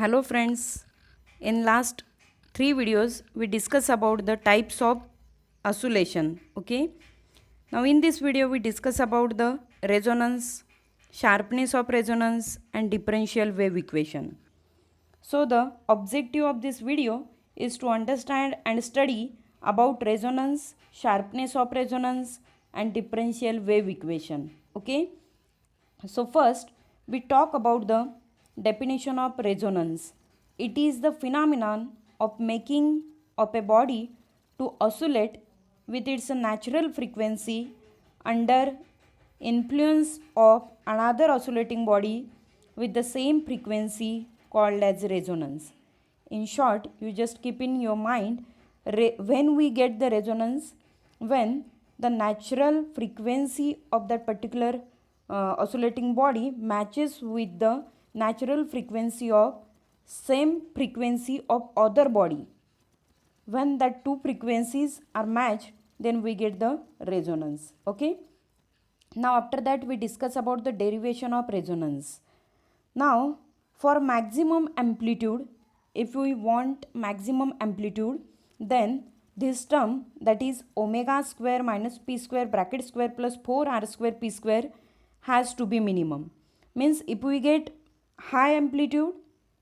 Hello friends, in last 3 videos we discuss about the types of oscillation. Okay, now in this video we discuss about the resonance, sharpness of resonance and differential wave equation. So the objective of this video is to understand and study about resonance, sharpness of resonance and differential wave equation. Okay, so first we talk about the definition of resonance. It is the phenomenon of making of a body to oscillate with its natural frequency under influence of another oscillating body with the same frequency called as resonance. In short, you just keep in your mind when we get the resonance, when the natural frequency of that particular oscillating body matches with the natural frequency of same frequency of other body. When that two frequencies are matched, then we get the resonance. Okay. Now after that we discuss about the derivation of resonance. Now for maximum amplitude, if we want maximum amplitude, then this term, that is omega square minus p square bracket square plus 4r square p square, has to be minimum. Means if we get high amplitude,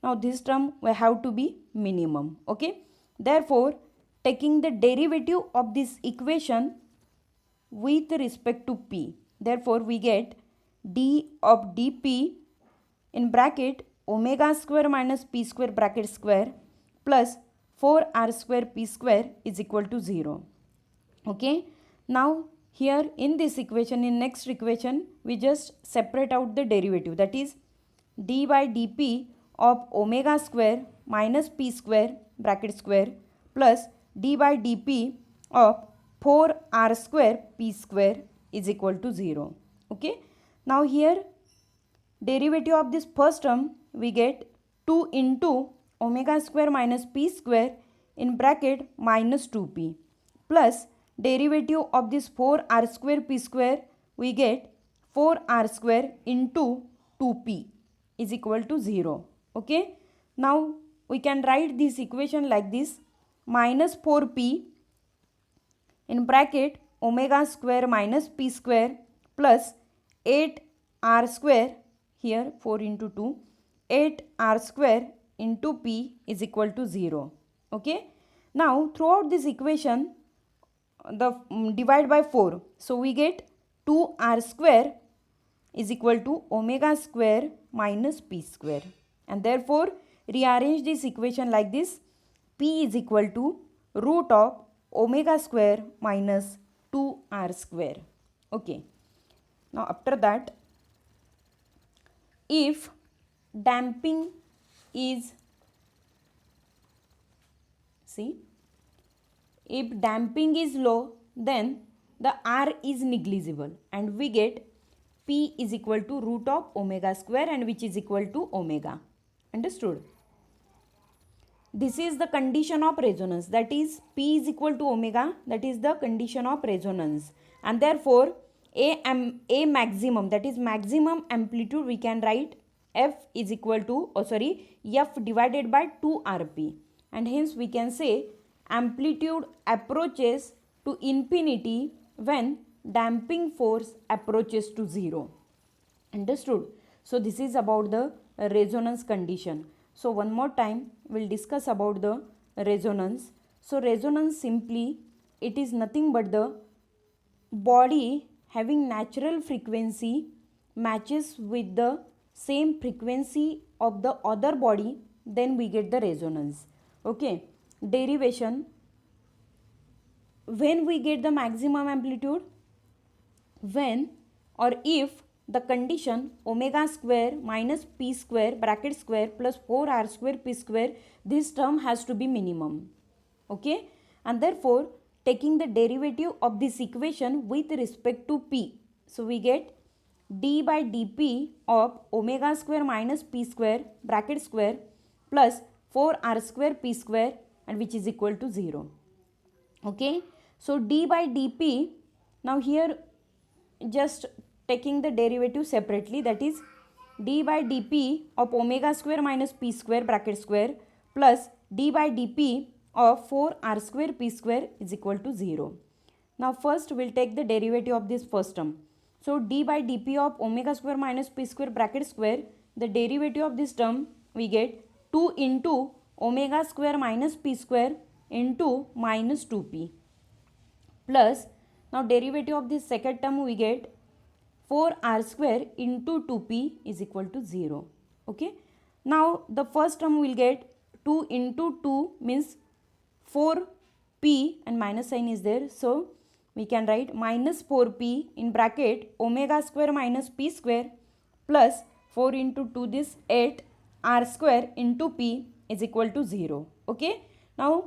now this term will have to be minimum. Okay. Therefore, taking the derivative of this equation with respect to p, therefore we get d of dp in bracket omega square minus p square bracket square plus 4r square p square is equal to 0. Okay. Now here in this equation, in next equation, we just separate out the derivative, that is d by dp of omega square minus p square bracket square plus d by dp of 4r square p square is equal to 0. Okay. Now here derivative of this first term we get 2 into omega square minus p square in bracket minus 2p plus derivative of this 4r square p square we get 4r square into 2p is equal to 0. Okay. Now we can write this equation like this: minus 4p in bracket omega square minus p square plus 8r square, here 4 into 2, 8r square into p is equal to 0. Okay. Now throughout this equation, the divide by 4, so we get 2r square is equal to omega square minus p square, and therefore rearrange this equation like this: p is equal to root of omega square minus 2r square. Okay. Now after that, if damping is, see, if damping is low, then the r is negligible and we get p is equal to root of omega square, and which is equal to omega. Understood? This is the condition of resonance, that is p is equal to omega, that is the condition of resonance, and therefore a maximum, that is maximum amplitude, we can write f is equal to f divided by 2rp, and hence we can say amplitude approaches to infinity when damping force approaches to 0. Understood? So this is about the resonance condition. So one more time we'll discuss about the resonance. So resonance simply, it is nothing but the body having natural frequency matches with the same frequency of the other body, then we get the resonance. Okay. Derivation: when we get the maximum amplitude, when or if the condition omega square minus p square bracket square plus 4r square p square, this term has to be minimum. Okay. And therefore taking the derivative of this equation with respect to p, so we get d by dp of omega square minus p square bracket square plus 4r square p square, and which is equal to 0. Okay. So d by dp, now here just taking the derivative separately, that is d by dp of omega square minus p square bracket square plus d by dp of 4r square p square is equal to 0. Now first we'll take the derivative of this first term. So d by dp of omega square minus p square bracket square, the derivative of this term we get 2 into omega square minus p square into minus 2p plus, now derivative of this second term we get 4r square into 2p is equal to 0. Okay. Now the first term will get 2 into 2 means 4p and minus sign is there. So we can write minus 4p in bracket omega square minus p square plus 4 into 2 this 8 r square into p is equal to 0. Okay. Now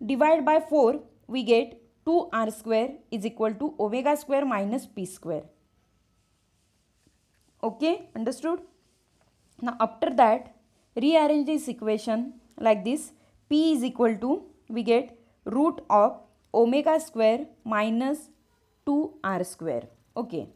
divide by 4 we get 2r square is equal to omega square minus p square. Okay, understood? Now after that rearrange this equation like this. P is equal to, we get root of omega square minus 2r square. Okay.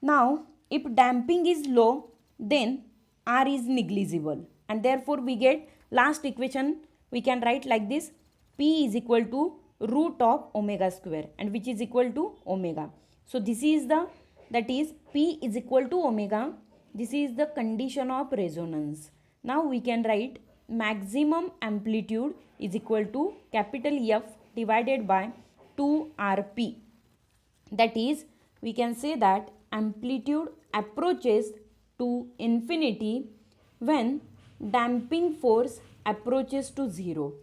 Now if damping is low, then r is negligible, and therefore we get last equation we can write like this. P is equal to root of omega square, and which is equal to omega. So this is the, that is P is equal to omega. This is the condition of resonance. Now we can write maximum amplitude is equal to capital F divided by 2rp. That is, we can say that amplitude approaches to infinity when damping force approaches to 0.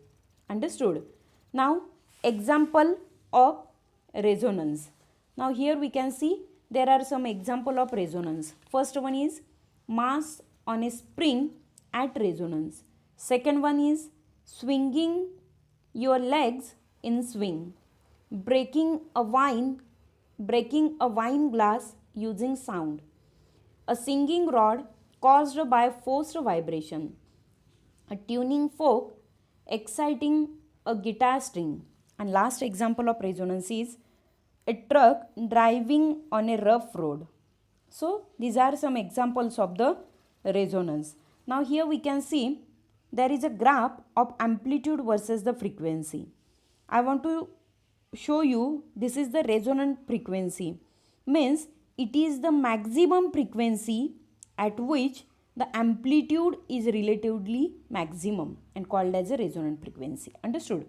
Understood? Now example of resonance. Now here we can see there are some example of resonance. First one is mass on a spring at resonance. Second one is swinging your legs in swing. Breaking a wine glass using sound. A singing rod caused by forced vibration. A tuning fork exciting a guitar string. And last example of resonance is a truck driving on a rough road. So these are some examples of the resonance. Now here we can see there is a graph of amplitude versus the frequency. I want to show you, this is the resonant frequency, means it is the maximum frequency at which the amplitude is relatively maximum and called as a resonant frequency. Understood?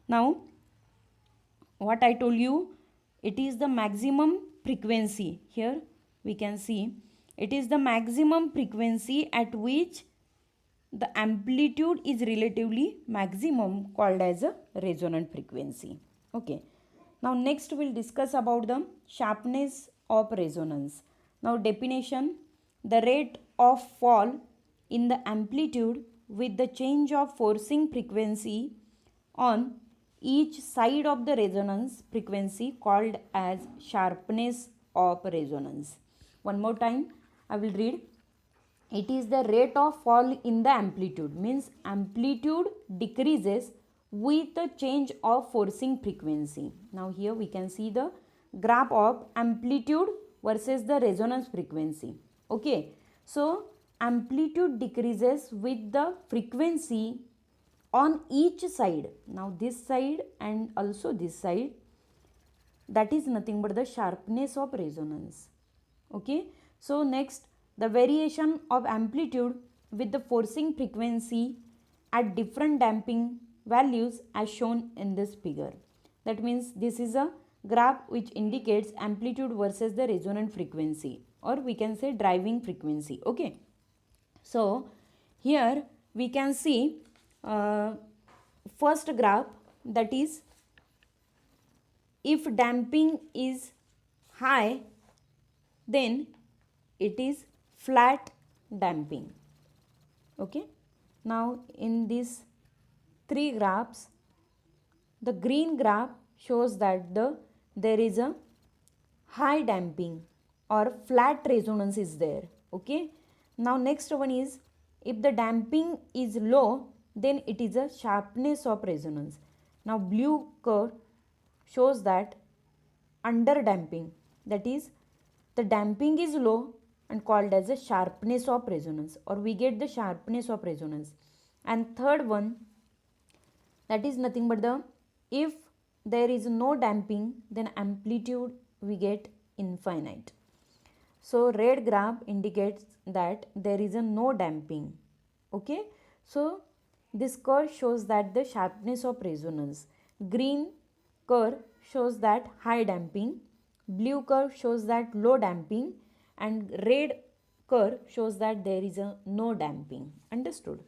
Now what I told you, it is the maximum frequency. Here we can see it is the maximum frequency at which the amplitude is relatively maximum, called as a resonant frequency. Okay. Now next we'll discuss about the sharpness of resonance. Now definition: the rate of fall in the amplitude with the change of forcing frequency on each side of the resonance frequency, called as sharpness of resonance. One more time I will read. It is the rate of fall in the amplitude, means amplitude decreases with the change of forcing frequency. Now here we can see the graph of amplitude versus the resonance frequency. Okay, so amplitude decreases with the frequency on each side. Now this side and also this side, that is nothing but the sharpness of resonance. Okay, so next, the variation of amplitude with the forcing frequency at different damping values as shown in this figure. That means this is a graph which indicates amplitude versus the resonant frequency, or we can say driving frequency. Okay, so here we can see first graph, that is if damping is high, then it is flat damping. Okay, now in these three graphs, the green graph shows that there is a high damping or flat resonance is there. Okay, now next one is if the damping is low, then it is a sharpness of resonance. Now blue curve shows that under damping, that is the damping is low and called as the sharpness of resonance, or we get the sharpness of resonance. And third one, that is nothing but the, if there is no damping, then amplitude we get infinite. So red graph indicates that there is a no damping. Okay, so this curve shows that the sharpness of resonance. Green curve shows that high damping, blue curve shows that low damping, and red curve shows that there is a no damping. Understood?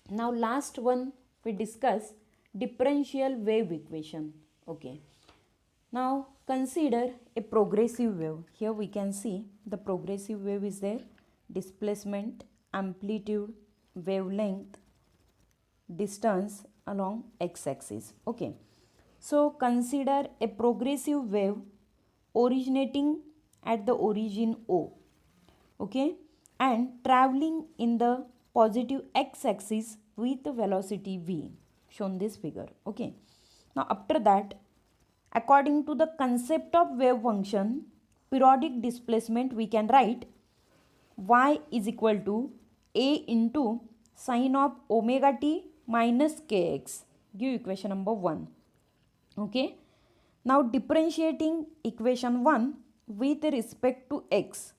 Now last one we discuss differential wave equation. Okay, now consider a progressive wave. Here we can see the progressive wave is there: displacement, amplitude, wavelength, distance along x-axis. Okay, so consider a progressive wave originating at the origin O, okay, and traveling in the positive x-axis with velocity v, shown this figure. Okay, now after that, according to the concept of wave function, periodic displacement, we can write y is equal to a into sine of omega t minus kx. Give equation number 1. Okay, now differentiating equation 1 with respect to x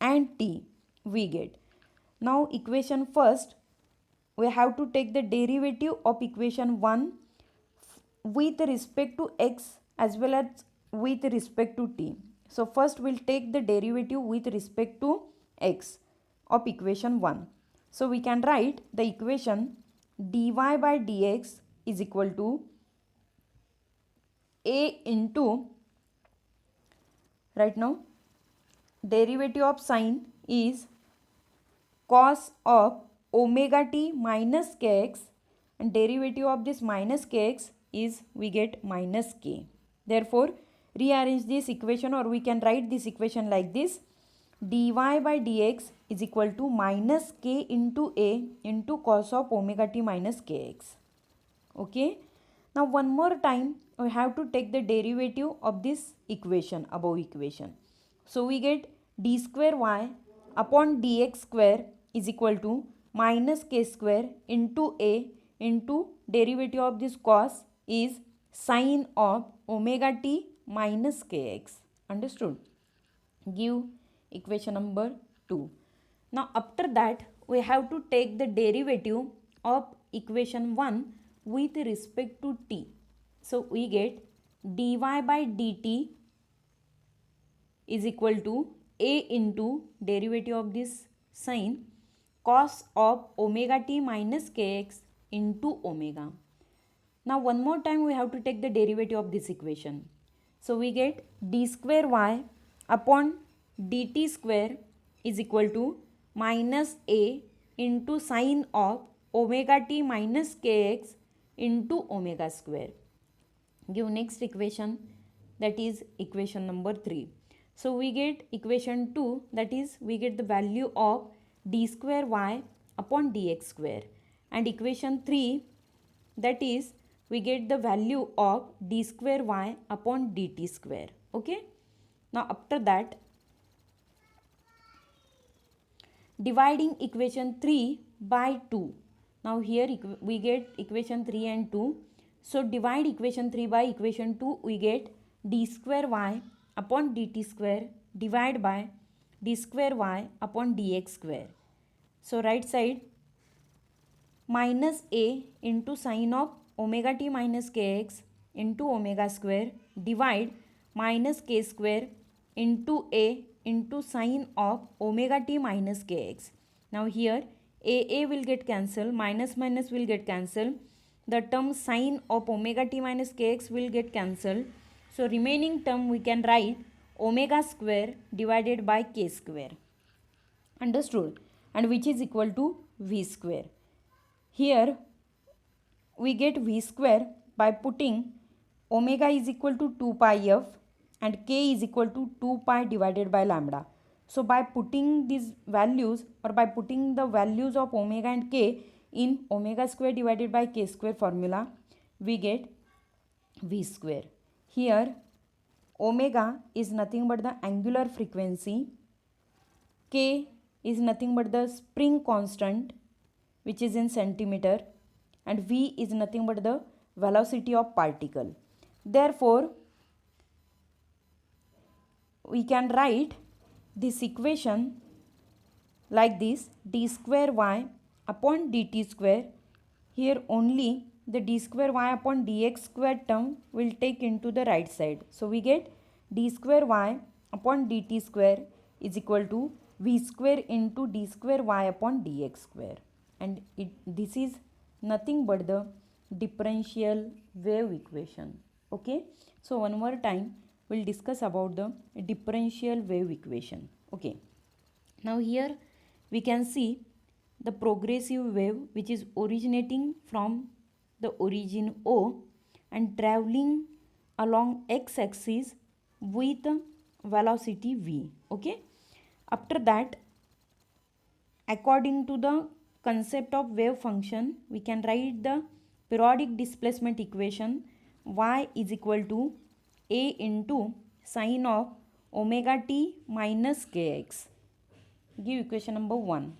and t, we get, now equation first we have to take the derivative of equation 1 with respect to x as well as with respect to t. So first we'll take the derivative with respect to x of equation 1. So we can write the equation dy by dx is equal to a into, right now derivative of sine is cos of omega t minus kx, and derivative of this minus kx is we get minus k. Therefore rearrange this equation, or we can write this equation like this: dy by dx is equal to minus k into a into cos of omega t minus kx. Okay, now one more time we have to take the derivative of this equation, above equation. So we get d square y upon dx square is equal to minus k square into a into derivative of this cos is sine of omega t minus kx. Understood? Give equation number 2. Now after that we have to take the derivative of equation 1 with respect to t. So we get dy by dt is equal to a into derivative of this sine cos of omega t minus kx into omega. Now one more time we have to take the derivative of this equation. So we get d square y upon dt square is equal to minus a into sine of omega t minus kx into omega square. Give next equation, that is equation number 3. So we get equation 2, that is we get the value of d square y upon dx square, and equation 3, that is we get the value of d square y upon dt square. Okay, now after that, dividing equation 3 by 2. Now here we get equation 3 and 2. So divide equation 3 by equation 2, we get d square y upon dt square divided by d square y upon dx square. So right side minus a into sine of omega t minus kx into omega square divide minus k square into a into sine of omega t minus kx. Now here a will get cancelled, minus minus will get cancelled, the term sine of omega t minus kx will get cancelled. So remaining term we can write omega square divided by k square. Understood? And which is equal to v square. Here we get v square by putting omega is equal to 2 pi f and k is equal to 2 pi divided by lambda. So by putting these values, or by putting the values of omega and k in omega square divided by k square formula, we get v square. Here omega is nothing but the angular frequency, k is nothing but the spring constant which is in centimeter, and v is nothing but the velocity of particle. Therefore, we can write this equation like this: d square y upon dt square. Here only the d square y upon dx square term will take into the right side. So we get d square y upon dt square is equal to v square into d square y upon dx square, and this is nothing but the differential wave equation. Okay, so one more time we'll discuss about the differential wave equation. Okay, now here we can see the progressive wave which is originating from the origin O and traveling along x axis with velocity v. Okay, after that, according to the concept of wave function, we can write the periodic displacement equation: y is equal to a into sine of omega t minus kx. Give equation number 1.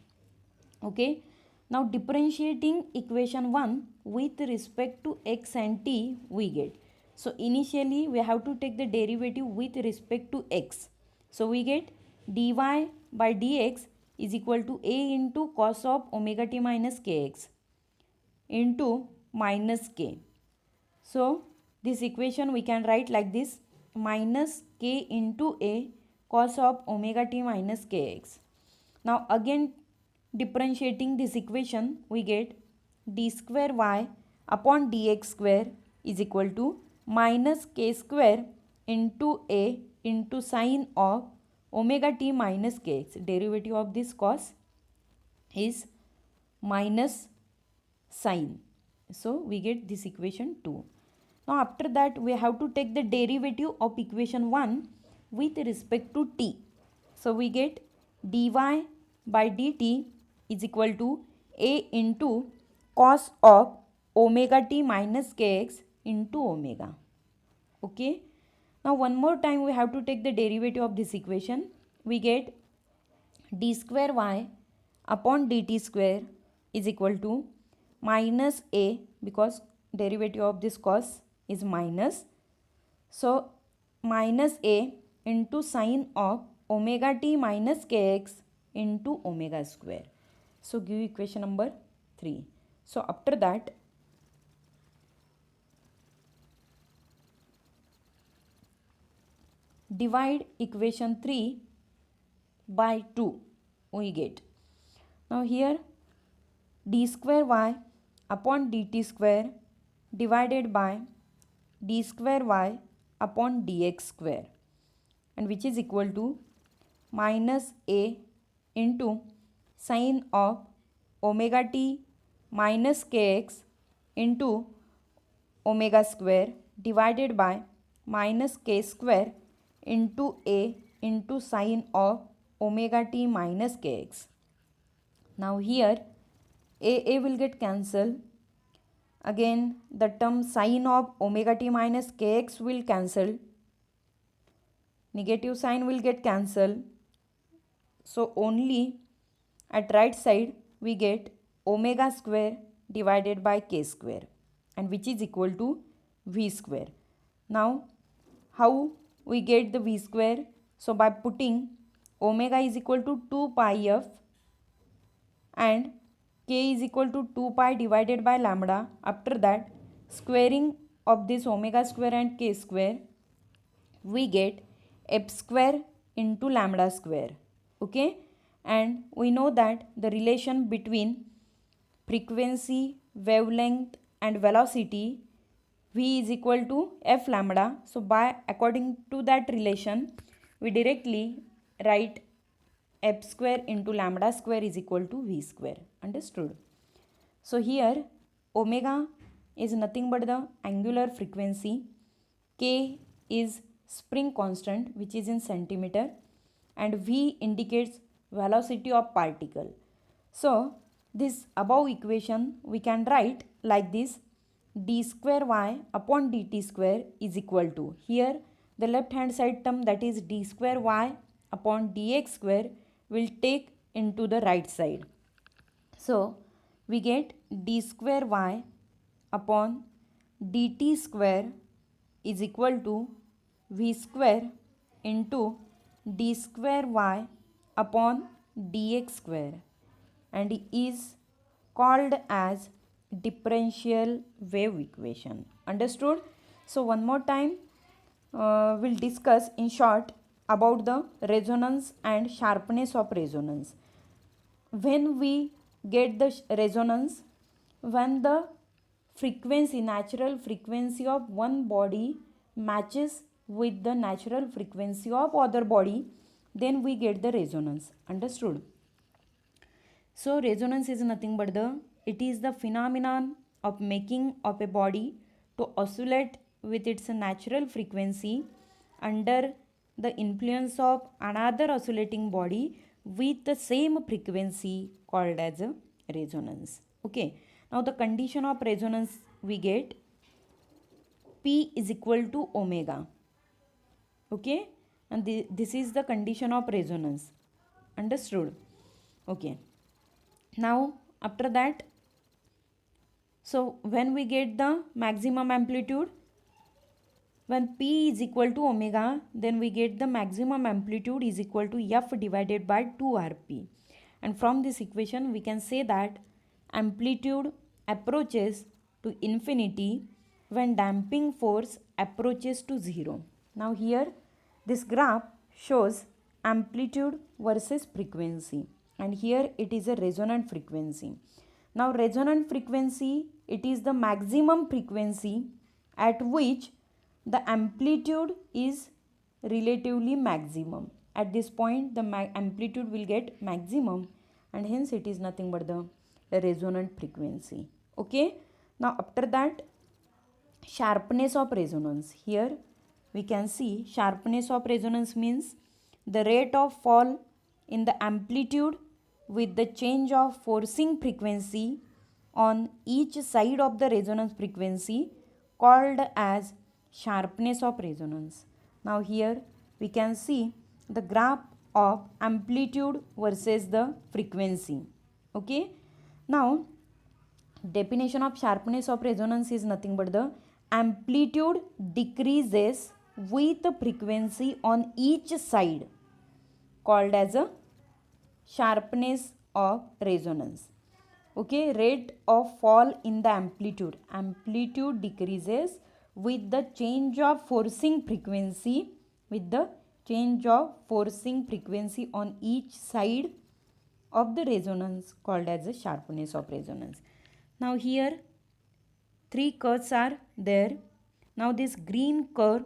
Okay, now differentiating equation 1 with respect to x and t we get. So initially we have to take the derivative with respect to x. So we get dy by dx is equal to a into cos of omega t minus kx into minus k. So this equation we can write like this: minus k into a cos of omega t minus kx. Now again differentiating this equation, we get d square y upon dx square is equal to minus k square into a into sine of omega t minus kx. Derivative of this cos is minus sine. So we get this equation 2. Now after that we have to take the derivative of equation 1 with respect to t. So we get dy by dt is equal to a into cos of omega t minus kx into omega. Okay. Now one more time we have to take the derivative of this equation. We get d square y upon dt square is equal to minus a, because derivative of this cos is minus. So minus a into sine of omega t minus kx into omega square. So give equation number 3. So after that, divide equation 3 by 2 we get. Now here d square y upon dt square divided by d square y upon dx square, and which is equal to minus a into sine of omega t minus kx into omega square divided by minus k square into a into sine of omega t minus kx. Now here a will get cancelled. Again the term sine of omega t minus kx will cancel. Negative sign will get cancelled. So only at right side we get omega square divided by k square, and which is equal to v square. Now how we get the v square? So by putting omega is equal to 2 pi f and k is equal to 2 pi divided by lambda. After that, squaring of this omega square and k square, we get f square into lambda square. Okay, and we know that the relation between frequency, wavelength and velocity, v is equal to f lambda. So by according to that relation, we directly write f square into lambda square is equal to v square. Understood? So here omega is nothing but the angular frequency, k is spring constant which is in centimeter, and v indicates velocity of particle. So this above equation we can write like this: d square y upon dt square is equal to, here the left hand side term, that is d square y upon dx square, will take into the right side. So we get d square y upon dt square is equal to v square into d square y upon dx square, and is called as differential wave equation. Understood? So one more time we'll discuss in short about the resonance and sharpness of resonance. When we get the resonance, when the frequency, natural frequency of one body matches with the natural frequency of other body, then we get the resonance. Understood? So resonance is nothing but it is the phenomenon of making of a body to oscillate with its natural frequency under the influence of another oscillating body with the same frequency, called as a resonance. Okay. Now the condition of resonance we get P is equal to omega. Okay. And this is the condition of resonance. Understood? Okay. Now after that, so when we get the maximum amplitude, when P is equal to omega, then we get the maximum amplitude is equal to F divided by 2Rp. And from this equation we can say that amplitude approaches to infinity when damping force approaches to 0. Now here this graph shows amplitude versus frequency, and here it is a resonant frequency. Now resonant frequency, it is the maximum frequency at which the amplitude is relatively maximum. At this point the amplitude will get maximum, and hence it is nothing but the resonant frequency. Okay. Now after that, sharpness of resonance. Here we can see sharpness of resonance means the rate of fall in the amplitude with the change of forcing frequency on each side of the resonance frequency, called as sharpness of resonance. Now here we can see the graph of amplitude versus the frequency. Okay. Now definition of sharpness of resonance is nothing but the amplitude decreases with the frequency on each side, called as a sharpness of resonance. Okay, rate of fall in the amplitude. Amplitude decreases with the change of forcing frequency, on each side of the resonance, called as the sharpness of resonance. Now here 3 curves are there. Now this green curve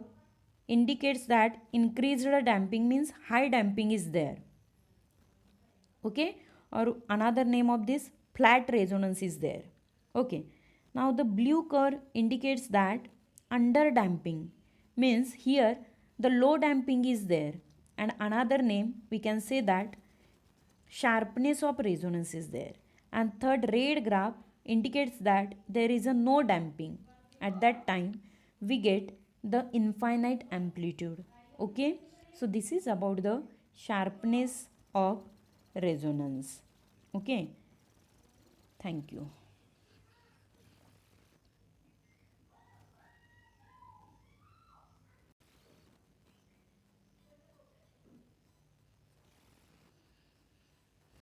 indicates that increased damping means high damping is there. Okay, or another name of this, flat resonance is there. Okay. Now the blue curve indicates that under damping means here the low damping is there, and another name we can say that sharpness of resonance is there. And third red graph indicates that there is a no damping. At that time we get the infinite amplitude. Okay. So this is about the sharpness of resonance. Okay. Thank you.